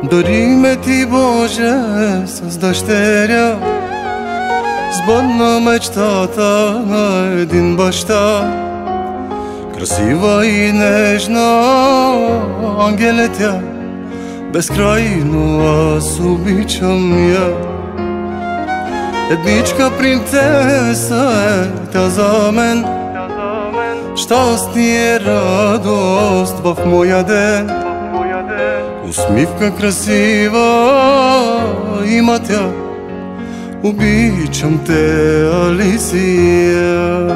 Дари ме ти, Боже, с дъщеря, сбъдна мечтата на един баща. Красива и нежна, ангел е тя, безкрайно аз обичам я. Едничка принцеса е тя за мен, щастие, радост в моя ден. Усмивка красива има тя, обичам те, Алисия.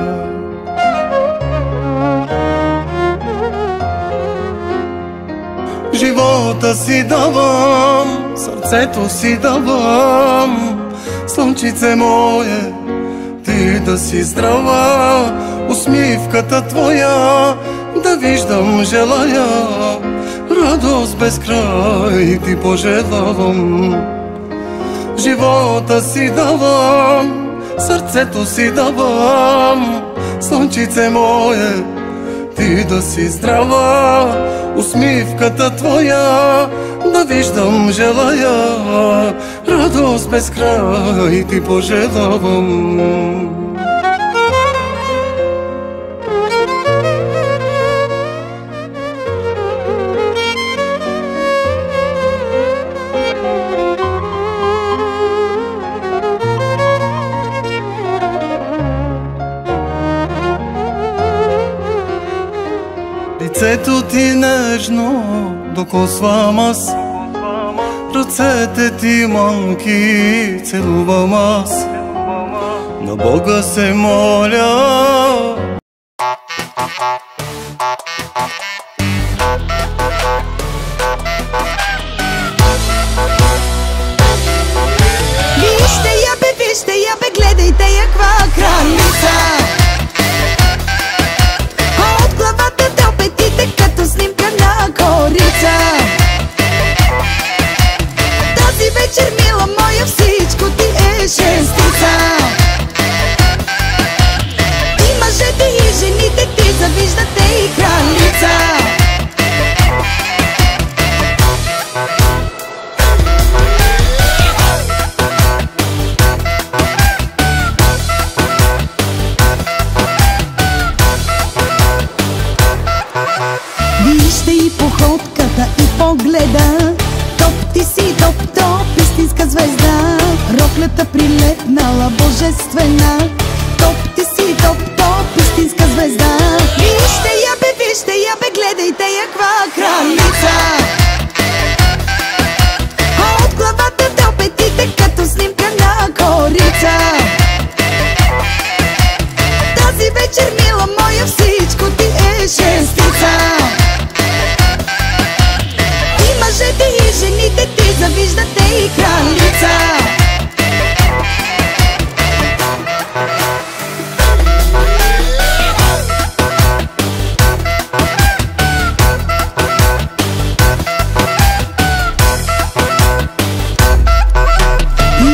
Живота си давам, сърцето си давам, слънчице мое, ти да си здрава. Усмивката твоя да виждам желая, радост без край ти пожелавам. Живота си давам, сърцето си давам, слънчице мое, ти да си здрава. Усмивката твоя да виждам желая, радост без край ти пожелавам. Лицето ти нежно докосвам аз, ръцете ти манки целувам аз. На Бога се моля. Вижте я бе, гледайте я, каква кралица. От главата до петите като снимка на корица. Тази вечер, мила моя, всичко ти е шестица. И мъжете и жените ти завиждате и кралица. Вижте и походката, и погледа. Топ ти си, топ, истинска звезда. Роклята прилепнала божествена. Топ ти си, топ, истинска звезда. Вижте я бе, гледайте я, каква кралица. От главата до петите като снимка на корица. Тази вечер, мила моя, всичко ти е шестица. И мъжете и жените ти завиждате и кралица.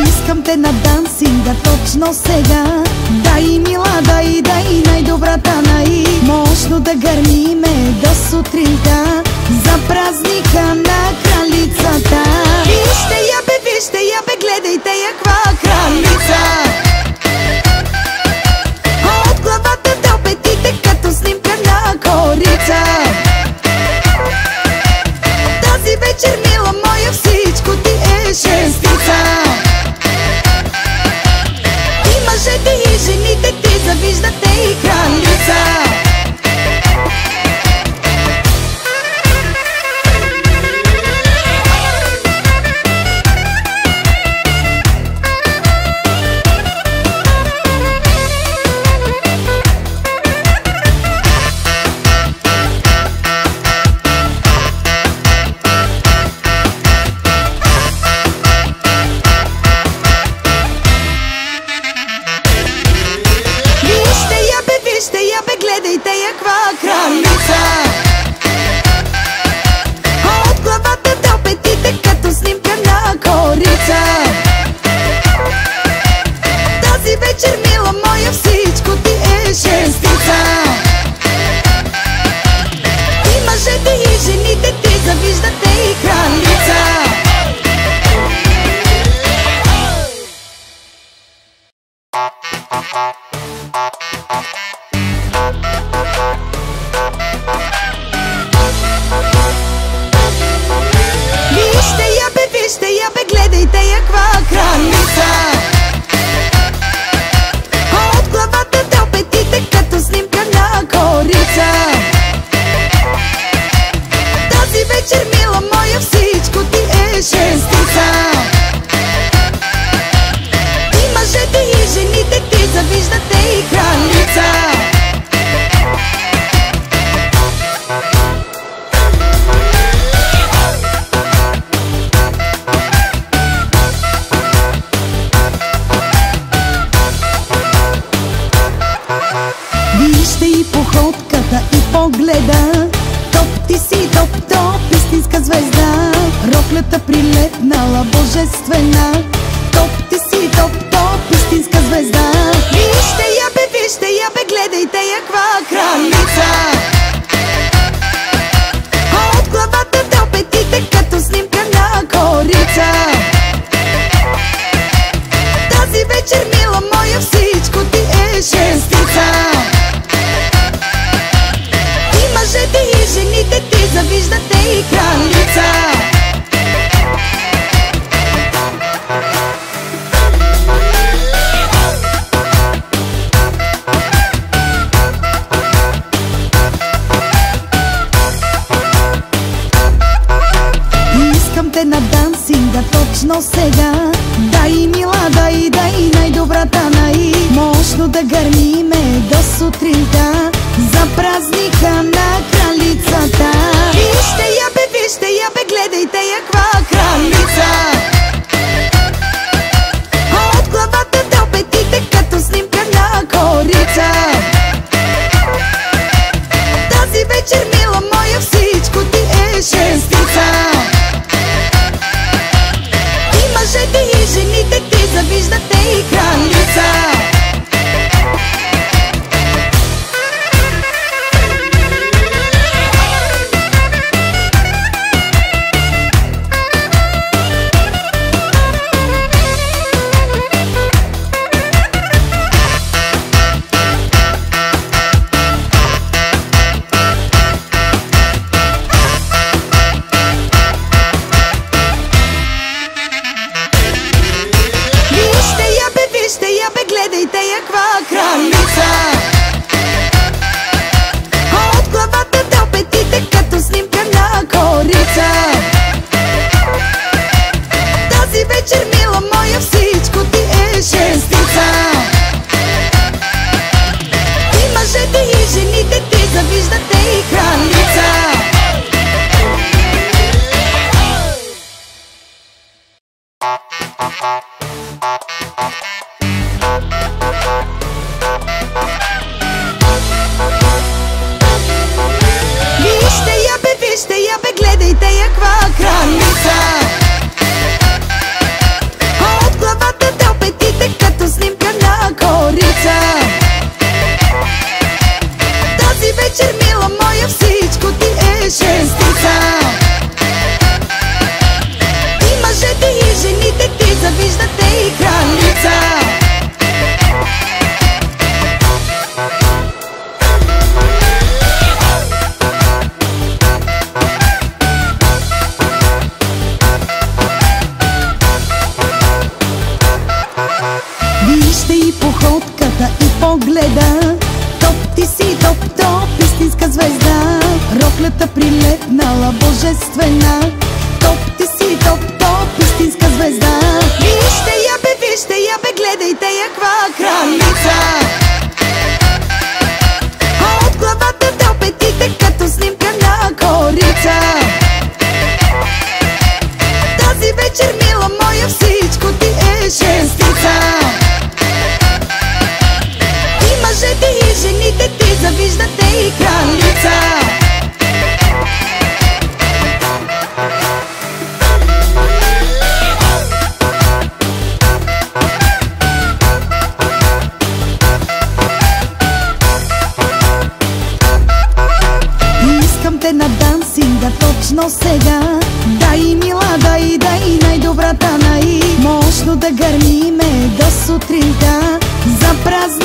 Искам те на дансинга точно сега. Дай, мила, дай, най-добрата най. Мощно да гърмиме до сутринта за празника на кралицата. Вижте я бе, гледайте я, каква кралица. От главата до петите като снимка на корица. Тази вечер, мила моя, всичко ти е шестица. И мъжете и жените ти завиждате и кралица. Рокля прилепнала божествена. Топ, ти си топ, топ, истинска звезда. Вижте я бе, гледайте я каква кралица. От главата до петите като снимка на корица. Тази вечер, мила моя, всичко ти е шестица. И мъжете и жените ти завиждате и кралица. Искам те на дансинга точно сега. Дай, мила, дай най-добрата най. Мощно да гърмиме до сутринта за празника на кралицата. Вижте я бе, гледайте я каква кралица. От главата до петите като снимка на корица. Тази вечер, мила моя, всичко ти е шестица. И мъжете и жените ти завиждате и кралица. Вижте я бе, гледайте я каква кралица. От главата до петите като снимка на корица. Тази вечер, мила моя, всичко ти е шестица. И мъжете и жените ти завиждате и кралица. Вижте я бе, гледайте я каква кралица. От главата до петите като снимка на корица. Тази вечер, мила моя, всичко ти е шестица. И мъжете и жените ти завиждате и кралица. Вижте и походката, и погледа. Топ, ти си топ, топ, истинска звезда. Роклята прилепнала божествена. Топ, ти си топ, топ, истинска звезда. Вижте я бе, гледайте я каква кралица. От главата до петите като снимка на корица. Тази вечер, мила моя, всичко ти е шестица. И мъжете и жените ти завиждате и кралица. Искам те на дансинга точно сега. Дай, мила, дай най-добрата най. Мощно да гърмиме до сутринта за праздник.